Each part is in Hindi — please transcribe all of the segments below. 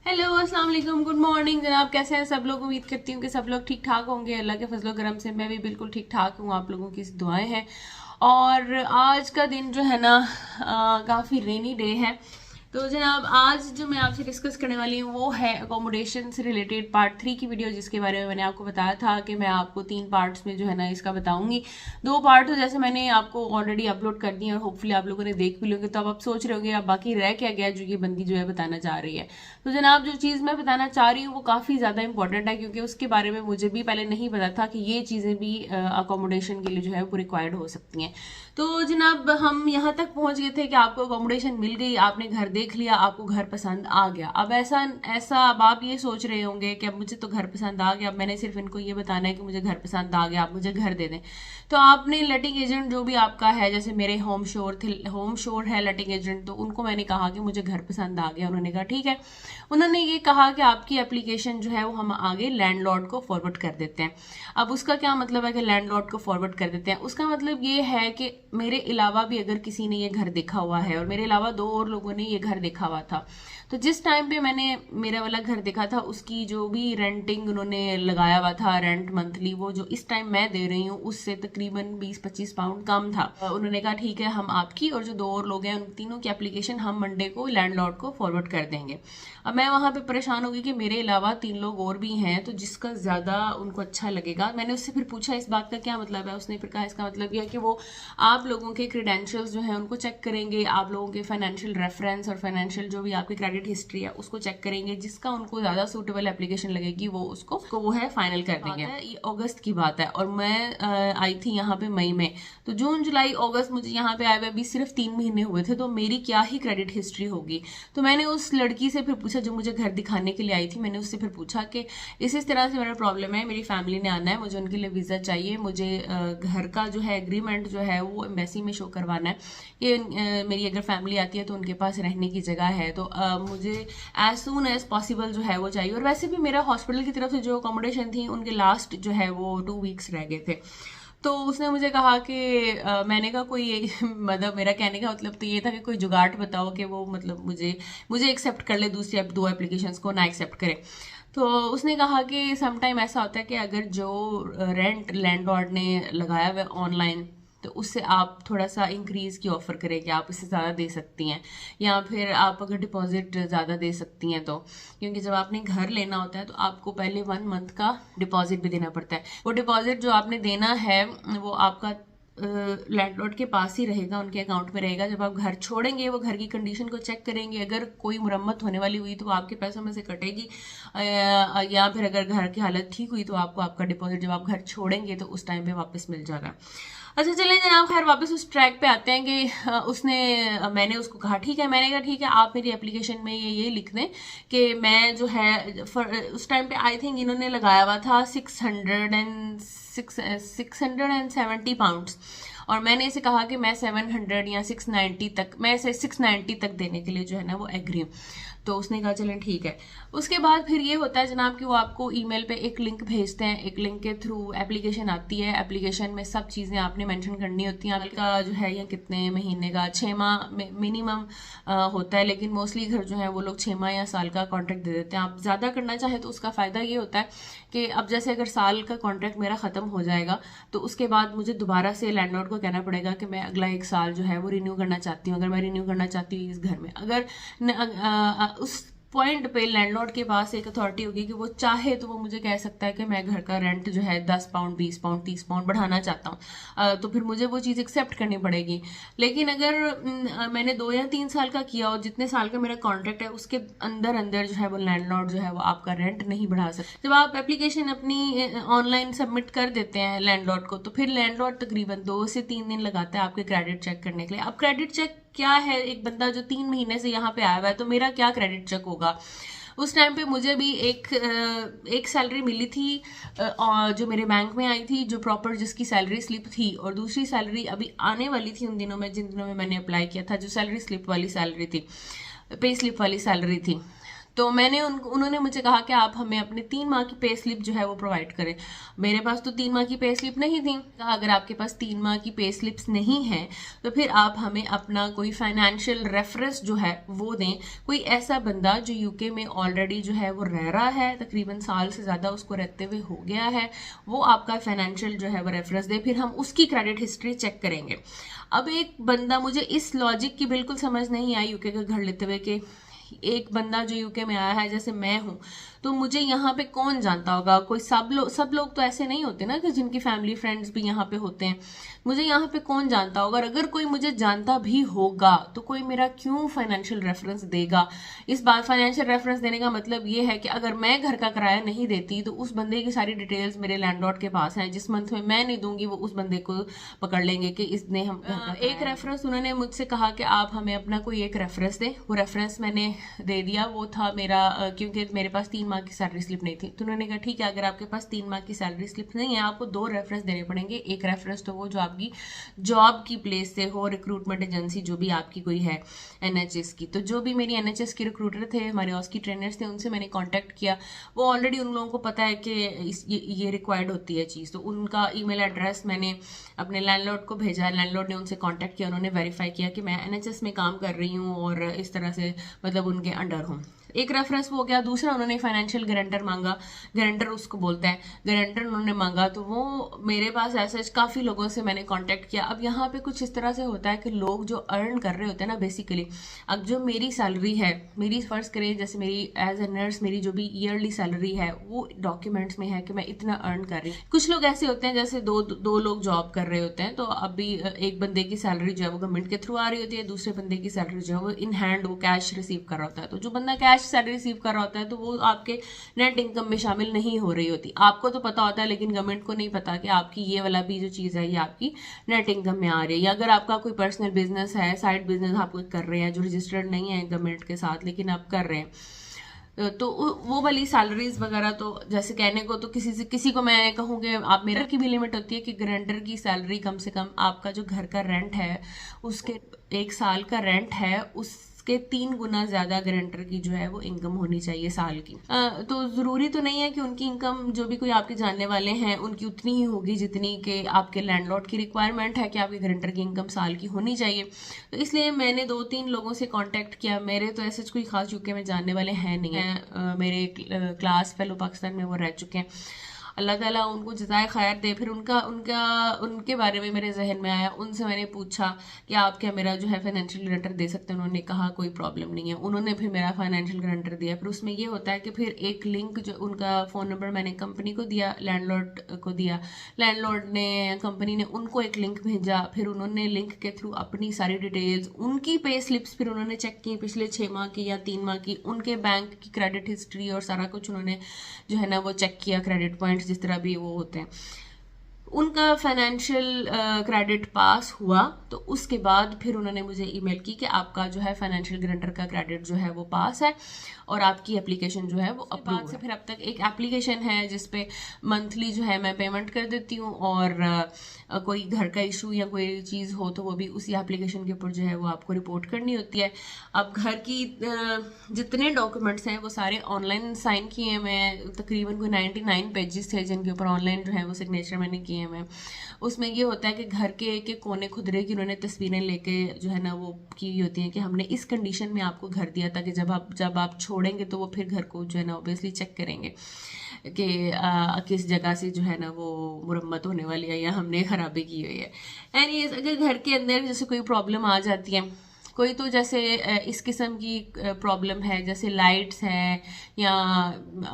हेलो अस्सलाम वालेकुम, गुड मॉर्निंग जनाब। कैसे हैं सब लोग? उम्मीद करती हूँ कि सब लोग ठीक ठाक होंगे। अल्लाह के फजलो करम से मैं भी बिल्कुल ठीक ठाक हूँ। आप लोगों की दुआएं हैं। और आज का दिन जो है ना काफ़ी रेनी डे है। तो जनाब आज जो मैं आपसे डिस्कस करने वाली हूँ वो है अकोमोडेशन से रिलेटेड पार्ट 3 की वीडियो, जिसके बारे में मैंने आपको बताया था कि मैं आपको 3 पार्ट्स में जो है ना इसका बताऊंगी। 2 पार्ट तो जैसे मैंने आपको ऑलरेडी अपलोड कर दिए और होपफुली आप लोगों ने देख भी लोगे, तो अब आप सोच रहे होंगे अब बाकी रह क्या गया जो ये बंदी जो है बताना चाह रही है। तो जनाब जो चीज़ मैं बताना चाह रही हूँ वो काफ़ी ज़्यादा इंपॉर्टेंट है, क्योंकि उसके बारे में मुझे भी पहले नहीं पता था कि ये चीज़ें भी अकोमोडेशन के लिए जो है वो रिक्वायर्ड हो सकती हैं। तो जनाब हम यहाँ तक पहुँच गए थे कि आपको अकोमोडेशन मिल गई, आपने घर देख लिया, आपको घर पसंद आ गया। अब ऐसा ऐसा अब आप ये सोच रहे होंगे कि अब मुझे तो घर पसंद आ गया, अब मैंने सिर्फ इनको ये बताना है कि मुझे घर पसंद आ गया, आप मुझे घर दे दें। तो आपने लेटिंग एजेंट जो भी आपका है, जैसे मेरे होम शोर है लेटिंग एजेंट, तो उनको मैंने कहा कि मुझे घर पसंद आ गया। उन्होंने कहा ठीक है। उन्होंने ये कहा कि आपकी एप्लीकेशन जो है वो हम आगे लैंडलॉर्ड को फॉरवर्ड कर देते हैं। अब उसका क्या मतलब है कि लैंडलॉर्ड को फॉरवर्ड कर देते हैं? उसका मतलब ये है कि मेरे अलावा भी अगर किसी ने ये घर देखा हुआ है, और मेरे अलावा 2 और लोगों ने ये घर देखा हुआ था, तो जिस टाइम पे मैंने मेरा वाला घर देखा था उसकी जो भी रेंटिंग उन्होंने लगाया हुआ था, रेंट मंथली, वो जो इस टाइम मैं दे रही हूँ उससे तकरीबन 20-25 पाउंड कम था। उन्होंने कहा ठीक है, हम आपकी और जो 2 और लोग हैं उन तीनों की एप्लीकेशन हम मंडे को लैंडलॉर्ड को फॉरवर्ड कर देंगे। अब मैं वहां पे परेशान हो गई कि मेरे अलावा 3 लोग और भी हैं, तो जिसका ज्यादा उनको अच्छा लगेगा। मैंने उससे फिर पूछा इस बात का क्या मतलब है। उसने फिर कहा इसका मतलब यह है कि वो आप लोगों के क्रेडेंशियल्स जो है उनको चेक करेंगे, आप लोगों के फाइनेंशियल रेफरेंस और फाइनेंशियल जो भी आपकी क्रेडिट हिस्ट्री है उसको चेक करेंगे, जिसका उनको ज्यादा सूटेबल एप्लीकेशन लगेगी वो उसको वो है फाइनल कर देंगे। ये अगस्त की बात है और मैं आई थी यहाँ पे मई में, तो जून जुलाई अगस्त मुझे यहाँ पे आए हुए अभी सिर्फ 3 महीने हुए थे, तो मेरी क्या ही क्रेडिट हिस्ट्री होगी। तो मैंने उस लड़की से फिर पूछा जो मुझे घर दिखाने के लिए आई थी, मैंने उससे फिर पूछा कि इस तरह से मेरा प्रॉब्लम है, मेरी फैमिली ने आना है, मुझे उनके लिए वीजा चाहिए, मुझे घर का जो है एग्रीमेंट जो है वो एम्बेसी में शो करवाना है कि मेरी अगर फैमिली आती है तो उनके पास रहने की जगह है, तो मुझे एज सुन एज पॉसिबल जो है वो चाहिए। और वैसे भी मेरा हॉस्पिटल की तरफ से जो अकोमोडेशन थी उनके लास्ट जो है वो 2 वीक्स रह गए थे। तो उसने मुझे कहा कि मैंने कहा कोई मतलब मेरा कहने का मतलब तो ये था कि कोई जुगाड़ बताओ कि वो मतलब मुझे एक्सेप्ट कर ले, दूसरी 2 एप्लीकेशंस को ना एक्सेप्ट करे। तो उसने कहा कि समटाइम ऐसा होता है कि अगर जो रेंट लैंडलॉर्ड ने लगाया हुआ ऑनलाइन, तो उससे आप थोड़ा सा इंक्रीज की ऑफर करें कि आप इससे ज़्यादा दे सकती हैं, या फिर आप अगर डिपॉजिट ज़्यादा दे सकती हैं तो, क्योंकि जब आपने घर लेना होता है तो आपको पहले 1 मंथ का डिपॉजिट भी देना पड़ता है। वो डिपॉजिट जो आपने देना है वो आपका लैंडलॉर्ड के पास ही रहेगा, उनके अकाउंट में रहेगा। जब आप घर छोड़ेंगे वो घर की कंडीशन को चेक करेंगे, अगर कोई मुरम्मत होने वाली हुई तो वो आपके पैसों में से कटेगी, या फिर अगर घर की हालत ठीक हुई तो आपको आपका डिपॉजिट जब आप घर छोड़ेंगे तो उस टाइम पे वापस मिल जाएगा। अच्छा चलें जनाब, खैर वापस उस ट्रैक पे आते हैं कि मैंने उसको कहा ठीक है, मैंने कहा ठीक है आप मेरी एप्लीकेशन में ये लिख दें कि मैं जो है उस टाइम पे आई थिंक इन्होंने लगाया हुआ था 670 पाउंड्स, और मैंने इसे कहा कि मैं 700 या 690 तक, मैं इसे 690 तक देने के लिए जो है ना वो एग्री हूँ। तो उसने कहा चलें ठीक है। उसके बाद फिर ये होता है जनाब कि वो आपको ईमेल पे एक लिंक भेजते हैं, एक लिंक के थ्रू एप्लीकेशन आती है। एप्लीकेशन में सब चीज़ें आपने मेंशन करनी होती हैं, आपका जो है या कितने महीने का, 6 माह मिनिमम होता है, लेकिन मोस्टली घर जो है वो लोग 6 माह या साल का कॉन्ट्रैक्ट दे देते हैं। आप ज़्यादा करना चाहे तो उसका फ़ायदा ये होता है कि अब जैसे अगर साल का कॉन्ट्रैक्ट मेरा ख़त्म हो जाएगा तो उसके बाद मुझे दोबारा से लैंडलॉर्ड को कहना पड़ेगा कि मैं अगला 1 साल जो है वो रिन्यू करना चाहती हूँ। अगर मैं रिन्यू करना चाहती हूँ इस घर में, अगर उस पॉइंट पे लैंडलॉर्ड के पास एक अथॉरिटी होगी कि वो चाहे तो वो मुझे कह सकता है कि मैं घर का रेंट जो है 10 पाउंड 20 पाउंड 30 पाउंड बढ़ाना चाहता हूँ, तो फिर मुझे वो चीज़ एक्सेप्ट करनी पड़ेगी। लेकिन अगर मैंने 2 या 3 साल का किया और जितने साल का मेरा कॉन्ट्रैक्ट है उसके अंदर अंदर जो है वो लैंडलॉर्ड जो है वो आपका रेंट नहीं बढ़ा सकता। जब आप एप्लीकेशन अपनी ऑनलाइन सबमिट कर देते हैं लैंडलॉर्ड को, तो फिर लैंडलॉर्ड तकरीबन 2 से 3 दिन लगाता है आपके क्रेडिट चेक करने के लिए। अब क्रेडिट चेक क्या है, एक बंदा जो 3 महीने से यहाँ पे आया हुआ है तो मेरा क्या क्रेडिट चेक होगा। उस टाइम पे मुझे भी एक सैलरी मिली थी और जो मेरे बैंक में आई थी, जो प्रॉपर जिसकी सैलरी स्लिप थी, और दूसरी सैलरी अभी आने वाली थी उन दिनों में जिन दिनों में मैंने अप्लाई किया था, जो सैलरी स्लिप वाली सैलरी थी, पे स्लिप वाली सैलरी थी। तो उन्होंने मुझे कहा कि आप हमें अपने 3 माह की पे स्लिप जो है वो प्रोवाइड करें। मेरे पास तो 3 माह की पे स्लिप नहीं थी। कहा अगर आपके पास 3 माह की पे स्लिप्स नहीं है तो फिर आप हमें अपना कोई फाइनेंशियल रेफरेंस जो है वो दें, कोई ऐसा बंदा जो यूके में ऑलरेडी जो है वो रह रहा है, तकरीबन साल से ज़्यादा उसको रहते हुए हो गया है, वो आपका फाइनेंशियल जो है वो रेफरेंस दे, फिर हम उसकी क्रेडिट हिस्ट्री चेक करेंगे। अब एक बंदा, मुझे इस लॉजिक की बिल्कुल समझ नहीं आई यूके का घर लेते हुए कि एक बंदा जो यूके में आया है, जैसे मैं हूं, तो मुझे यहाँ पे कौन जानता होगा? कोई सब लोग तो ऐसे नहीं होते ना कि जिनकी फैमिली फ्रेंड्स भी यहाँ पे होते हैं। मुझे यहाँ पे कौन जानता होगा? और अगर कोई मुझे जानता भी होगा तो कोई मेरा क्यों फाइनेंशियल रेफरेंस देगा? इस बार फाइनेंशियल रेफरेंस देने का मतलब ये है कि अगर मैं घर का किराया नहीं देती तो उस बंदे की सारी डिटेल्स मेरे लैंडलॉर्ड के पास हैं, जिस मंथ में मैं नहीं दूंगी वो उस बंदे को पकड़ लेंगे कि इसने हम एक रेफरेंस उन्होंने मुझसे कहा कि आप हमें अपना कोई एक रेफरेंस दें। वो रेफरेंस मैंने दे दिया, वो था मेरा क्योंकि मेरे पास 3 माह की सैलरी स्लिप नहीं थी, तो उन्होंने कहा ठीक है, अगर आपके पास 3 माह की सैलरी स्लिप नहीं है आपको 2 रेफरेंस देने पड़ेंगे। एक रेफरेंस तो वो जो आपकी जॉब की प्लेस से हो, रिक्रूटमेंट एजेंसी जो भी आपकी कोई है एनएचएस की, तो जो भी मेरी एनएचएस के रिक्रूटर थे, हमारे ऑस की ट्रेनर्स थे, उनसे मैंने कांटेक्ट किया। वो ऑलरेडी उन लोगों को पता है कि ये रिक्वायर्ड होती है चीज़, तो उनका ईमेल एड्रेस मैंने अपने लैंडलॉर्ड को भेजा। लैंडलॉर्ड ने उनसे कांटेक्ट किया, उन्होंने वेरीफाई किया कि मैं एनएचएस में काम कर रही हूँ और इस तरह से मतलब उनके अंडर हूँ। एक रेफरेंस वो हो गया। दूसरा उन्होंने फाइनेंशियल गारंटर मांगा, गारंटर उसको बोलते हैं, गारंटर उन्होंने मांगा, तो वो मेरे पास ऐसा काफ़ी लोगों से मैंने कांटेक्ट किया। अब यहाँ पे कुछ इस तरह से होता है कि लोग जो अर्न कर रहे होते हैं ना, बेसिकली अब जो मेरी सैलरी है, मेरी फर्ज करें जैसे मेरी एज ए नर्स मेरी जो भी ईयरली सैलरी है वो डॉक्यूमेंट्स में है कि मैं इतना अर्न कर रही हूँ। कुछ लोग ऐसे होते हैं जैसे दो लोग जॉब कर रहे होते हैं, तो अभी एक बंदे की सैलरी जो है वो गवर्नमेंट के थ्रू आ रही होती है, दूसरे बंदे की सैलरी जो है वो इन हैंड वो कैश रिसीव कर रहा होता है। तो जो बंदा कैश सैलरी रिसीव कर रहा होता है तो वो आपके नेट इनकम में शामिल नहीं हो रही होती। आपको तो पता होता है लेकिन गवर्नमेंट को नहीं पता कि आपकी ये वाला भी जो चीज़ है ये आपकी नेट इनकम में आ रही है। या अगर आपका कोई पर्सनल बिजनेस है, साइड बिजनेस आप कर रहे हैं जो रजिस्टर्ड नहीं है गवर्नमेंट के साथ लेकिन आप कर रहे हैं, तो वो वाली सैलरीज वगैरह, तो जैसे कहने को तो किसी को मैं कहूँगी आप, मेरा की भी लिमिट होती है कि गारंटर की सैलरी कम से कम आपका जो घर का रेंट है उसके 1 साल का रेंट है उसके 3 गुना ज्यादा गारंटर की जो है वो इनकम होनी चाहिए साल की। तो जरूरी तो नहीं है कि उनकी इनकम जो भी कोई आपके जानने वाले हैं उनकी उतनी ही होगी जितनी कि आपके लैंडलॉर्ड की रिक्वायरमेंट है कि आपके गारंटर की इनकम साल की होनी चाहिए। तो इसलिए मैंने 2-3 लोगों से कांटेक्ट किया। मेरे तो ऐसे कोई खास यूके में जानने वाले हैं नहीं है, मेरे क्लास फेलो पाकिस्तान में वो रह चुके हैं, अल्लाह ताला उनको जज़ाए खैर दे। फिर उनके बारे में मेरे जहन में आया, उनसे मैंने पूछा कि आप क्या मेरा जो है फाइनेंशियल गारंटर दे सकते हैं? उन्होंने कहा कोई प्रॉब्लम नहीं है। उन्होंने फिर मेरा फाइनेंशियल गारंटर दिया। फिर उसमें ये होता है कि फिर एक लिंक जो उनका फ़ोन नंबर मैंने कंपनी को दिया, लैंडलॉर्ड को दिया, लैंडलॉर्ड ने कंपनी ने उनको एक लिंक भेजा, फिर उन्होंने लिंक के थ्रू अपनी सारी डिटेल्स, उनकी पे स्लिप्स फिर उन्होंने चेक की पिछले 6 माह की या 3 माह की, उनके बैंक की क्रेडिट हिस्ट्री और सारा कुछ उन्होंने जो है ना वो चेक किया, क्रेडिट पॉइंट जिस तरह भी वो होते हैं। उनका फाइनेंशियल क्रेडिट पास हुआ तो उसके बाद फिर उन्होंने मुझे ईमेल की कि आपका जो है फाइनेंशियल गारंटर का क्रेडिट जो है वो पास है और आपकी एप्लीकेशन जो है वो अप्रूव है। फिर अब तक एक एप्लीकेशन है जिसपे मंथली जो है मैं पेमेंट कर देती हूँ और कोई घर का इशू या कोई चीज़ हो तो वो भी उसी एप्लीकेशन के ऊपर जो है वो आपको रिपोर्ट करनी होती है। अब घर की जितने डॉक्यूमेंट्स हैं वो सारे ऑनलाइन साइन किए हैं। मैं तकरीबन कोई 99 पेजेस थे जिनके ऊपर ऑनलाइन जो है वो सिग्नेचर मैंने किए हैं। मैं उसमें ये होता है कि घर के एक कोने खुदरे की उन्होंने तस्वीरें लेके जो है ना वो की होती हैं कि हमने इस कंडीशन में आपको घर दिया था कि जब आप छोड़ेंगे तो वो फिर घर को जो है ना ऑब्वियसली चेक करेंगे कि किस जगह से जो है ना वो मुरम्मत होने वाली है या हमने खराबी की हुई है। एनीवेज, अगर घर के अंदर जैसे कोई प्रॉब्लम आ जाती है, कोई तो जैसे इस किस्म की प्रॉब्लम है जैसे लाइट्स हैं या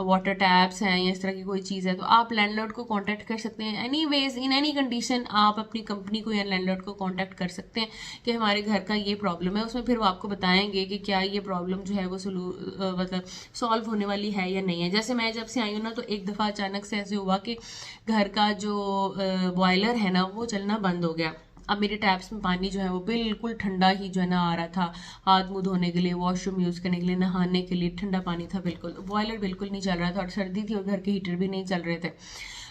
वाटर टैप्स हैं या इस तरह की कोई चीज़ है, तो आप लैंडलॉर्ड को कांटेक्ट कर सकते हैं। एनीवेज, इन एनी कंडीशन आप अपनी कंपनी को या लैंडलॉर्ड को कांटेक्ट कर सकते हैं कि हमारे घर का ये प्रॉब्लम है। उसमें फिर वो आपको बताएंगे कि क्या ये प्रॉब्लम जो है वो मतलब सॉल्व होने वाली है या नहीं है। जैसे मैं जब से आई हूँ ना तो एक दफ़ा अचानक से ऐसे हुआ कि घर का जो बॉयलर है ना वो चलना बंद हो गया। अब मेरे टैप्स में पानी जो है वो बिल्कुल ठंडा ही जो है ना आ रहा था, हाथ मुंह धोने के लिए, वॉशरूम यूज़ करने के लिए, नहाने के लिए ठंडा पानी था बिल्कुल। बॉयलर बिल्कुल नहीं चल रहा था और सर्दी थी और घर के हीटर भी नहीं चल रहे थे।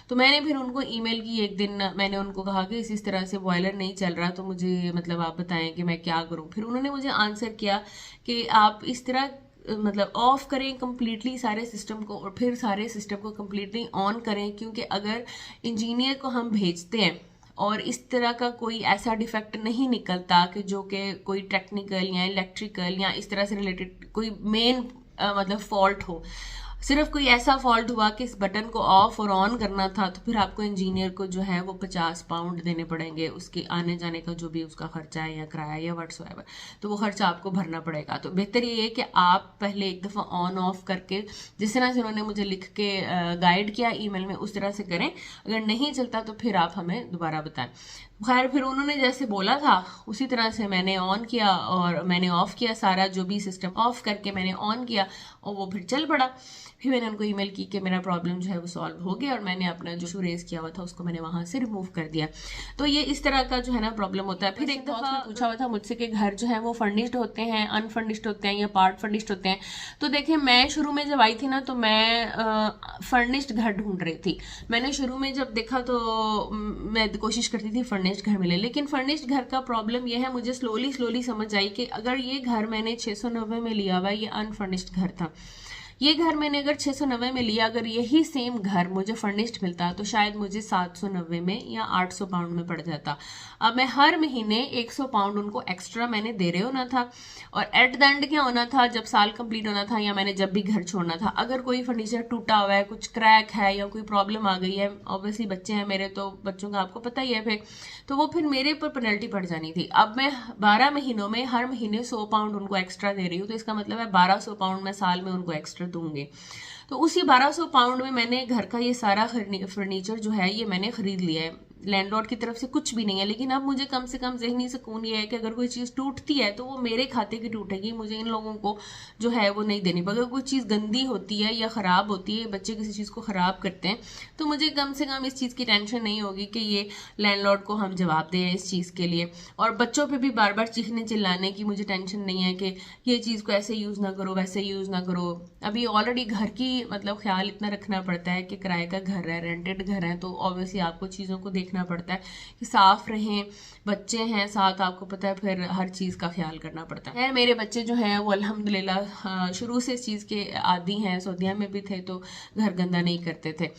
तो मैंने फिर उनको ईमेल की एक दिन, मैंने उनको कहा कि इस तरह से बॉयलर नहीं चल रहा तो मुझे मतलब आप बताएं कि मैं क्या करूं। फिर उन्होंने मुझे आंसर किया कि आप इस तरह मतलब ऑफ करें कम्प्लीटली सारे सिस्टम को और फिर सारे सिस्टम को कम्प्लीटली ऑन करें, क्योंकि अगर इंजीनियर को हम भेजते हैं और इस तरह का कोई ऐसा डिफेक्ट नहीं निकलता कि जो कि कोई टेक्निकल या इलेक्ट्रिकल या इस तरह से रिलेटेड कोई मेन मतलब फॉल्ट हो, सिर्फ कोई ऐसा फॉल्ट हुआ कि इस बटन को ऑफ और ऑन करना था, तो फिर आपको इंजीनियर को जो है वो 50 पाउंड देने पड़ेंगे, उसके आने जाने का जो भी उसका खर्चा है या किराया या व्हाट्सएवर, तो वो खर्चा आपको भरना पड़ेगा। तो बेहतर ये है कि आप पहले एक दफ़ा ऑन ऑफ करके जिस तरह से उन्होंने मुझे लिख के गाइड किया ईमेल में उस तरह से करें। अगर नहीं चलता तो फिर आप हमें दोबारा बताएं। खैर फिर उन्होंने जैसे बोला था उसी तरह से मैंने ऑन किया और मैंने ऑफ किया, सारा जो भी सिस्टम ऑफ करके मैंने ऑन किया और वो फिर चल पड़ा। फिर मैंने उनको ईमेल की कि मेरा प्रॉब्लम जो है वो सॉल्व हो गया और मैंने अपना जो इशू रेज किया हुआ था उसको मैंने वहां से रिमूव कर दिया। तो ये इस तरह का जो है ना प्रॉब्लम होता है। फिर एक दफा पूछा हुआ था मुझसे कि घर जो है वो फर्निश्ड होते हैं, अनफर्निश्ड होते हैं या पार्ट फर्निश्ड होते हैं। तो देखिए मैं शुरू में जब आई थी ना तो मैं फर्निश्ड घर ढूंढ रही थी। मैंने शुरू में जब देखा तो मैं कोशिश करती थी फर्निश्ड घर मिले, लेकिन फर्निश्ड घर का प्रॉब्लम ये है, मुझे स्लोली समझ आई कि अगर ये घर मैंने 690 में लिया हुआ, ये अनफर्निश्ड घर था, ये घर मैंने अगर 690 में लिया, अगर यही सेम घर मुझे फर्निश्ड मिलता तो शायद मुझे 790 में या 800 पाउंड में पड़ जाता। अब मैं हर महीने 100 पाउंड उनको एक्स्ट्रा मैंने दे रहे होना था और एट द एंड क्या होना था, जब साल कंप्लीट होना था या मैंने जब भी घर छोड़ना था, अगर कोई फर्नीचर टूटा हुआ है, कुछ क्रैक है या कोई प्रॉब्लम आ गई है, ऑब्वियसली बच्चे हैं मेरे तो बच्चों का आपको पता ही है, फिर तो वो फिर मेरे ऊपर पेनल्टी पड़ जानी थी। अब मैं 12 महीनों में हर महीने 100 पाउंड उनको एक्स्ट्रा दे रही हूँ, तो इसका मतलब है 1200 पाउंड मैं साल में उनको एक्स्ट्रा दूंगी। तो उसी 1200 पाउंड में मैंने घर का ये सारा फर्नीचर जो है ये मैंने खरीद लिया है। लैंडलॉर्ड की तरफ से कुछ भी नहीं है, लेकिन अब मुझे कम से कम ज़हनी सुकून ये है कि अगर कोई चीज़ टूटती है तो वो मेरे खाते की टूटेगी, मुझे इन लोगों को जो है वो नहीं देनी। अगर कोई चीज़ गंदी होती है या ख़राब होती है, बच्चे किसी चीज़ को ख़राब करते हैं, तो मुझे कम से कम इस चीज़ की टेंशन नहीं होगी कि ये लैंडलॉर्ड को हम जवाब दें इस चीज़ के लिए। और बच्चों पर भी बार बार चीखने चिल्लाने की मुझे टेंशन नहीं है कि ये चीज़ को ऐसे यूज़ ना करो, वैसे यूज़ ना करो। अभी ऑलरेडी घर की मतलब ख्याल इतना रखना पड़ता है कि किराए का घर है, रेंटेड घर है, तो ऑब्वियसली आपको चीज़ों को देखना पड़ता है कि साफ रहें, बच्चे हैं साथ, आपको पता है फिर हर चीज़ का ख्याल करना पड़ता है। मेरे बच्चे जो हैं वो अल्हम्दुलिल्लाह शुरू से इस चीज़ के आदी हैं, सऊदीया में भी थे तो घर गंदा नहीं करते थे।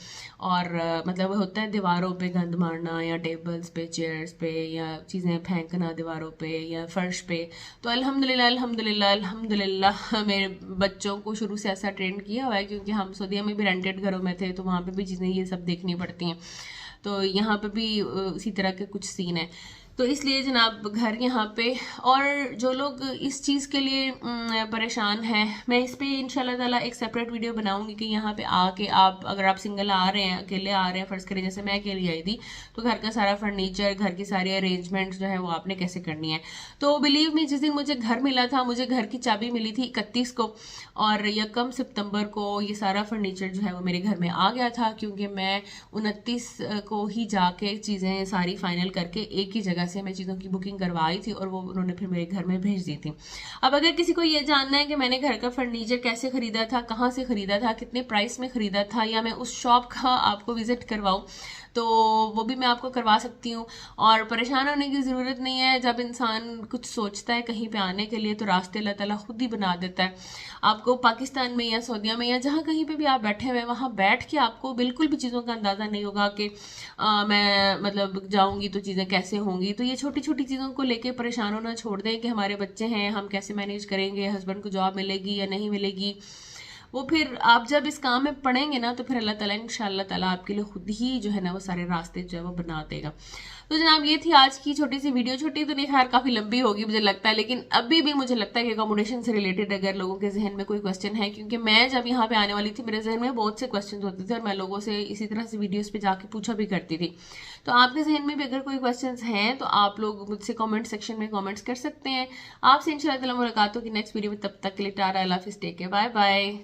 और मतलब होता है दीवारों पे गंद मारना या टेबल्स पे, चेयर्स पे या चीज़ें फेंकना दीवारों पे या फर्श पे, तो अल्हम्दुलिल्लाह मेरे बच्चों को शुरू से ऐसा ट्रेंड किया हुआ है, क्योंकि हम सऊदीया में भी रेंटेड घरों में थे तो वहाँ पे भी चीज़ें ये सब देखनी पड़ती हैं। तो यहाँ पे भी इसी तरह के कुछ सीन है। तो इसलिए जनाब घर यहाँ पे, और जो लोग इस चीज़ के लिए परेशान हैं, मैं इस पे इंशाल्लाह ताला एक सेपरेट वीडियो बनाऊंगी कि यहाँ पे आके आप, अगर आप सिंगल आ रहे हैं, अकेले आ रहे हैं, फ़र्ज़ करें जैसे मैं अकेली आई थी, तो घर का सारा फर्नीचर, घर की सारी अरेंजमेंट जो है वो आपने कैसे करनी है। तो बिलीव मी, जिस दिन मुझे घर मिला था, मुझे घर की चाबी मिली थी 31 को और 1 सितंबर को ये सारा फर्नीचर जो है वो मेरे घर में आ गया था, क्योंकि मैं 29 को ही जाके चीज़ें सारी फाइनल करके एक ही जगह से मैं चीज़ों की बुकिंग करवाई थी और वो उन्होंने फिर मेरे घर में भेज दी थी। अब अगर किसी को ये जानना है कि मैंने घर का फर्नीचर कैसे खरीदा था, कहाँ से खरीदा था, कितने प्राइस में खरीदा था, या मैं उस शॉप का आपको विजिट करवाऊँ, तो वो भी मैं आपको करवा सकती हूँ। और परेशान होने की ज़रूरत नहीं है। जब इंसान कुछ सोचता है कहीं पे आने के लिए तो रास्ते अल्लाह ताला खुद ही बना देता है। आपको पाकिस्तान में या सऊदीया में या जहाँ कहीं पे भी आप बैठे हुए हैं, वहाँ बैठ के आपको बिल्कुल भी चीज़ों का अंदाज़ा नहीं होगा कि मैं मतलब जाऊँगी तो चीज़ें कैसे होंगी। तो ये छोटी छोटी चीज़ों को लेके परेशान होना छोड़ दें कि हमारे बच्चे हैं, हम कैसे मैनेज करेंगे, हस्बैंड को जॉब मिलेगी या नहीं मिलेगी। वो फिर आप जब इस काम में पड़ेंगे ना तो फिर अल्लाह ताला इंशाअल्लाह ताला आपके लिए खुद ही जो है ना वो सारे रास्ते जो है वो बना देगा। तो जनाब ये थी आज की छोटी सी वीडियो। छोटी तो नहीं, खैर काफ़ी लंबी होगी मुझे लगता है, लेकिन अभी भी मुझे लगता है कि अकोमोडेशन से रिलेटेड अगर लोगों के जहन में कोई क्वेश्चन है, क्योंकि मैं जब यहाँ पे आने वाली थी मेरे जहन में बहुत से क्वेश्चन होते थे और मैं लोगों से इसी तरह से वीडियोज़ पे जाके पूछा भी करती थी। तो आपके जहन में भी अगर कोई क्वेश्चन हैं तो आप लोग मुझसे कॉमेंट सेक्शन में कॉमेंट्स कर सकते हैं। आपसे इंशाअल्लाह मुलाकात होगी नेक्स्ट वीडियो में। तब तक के लिए टाटा, अल्लाह हाफिज़, टेक केयर, बाय बाय।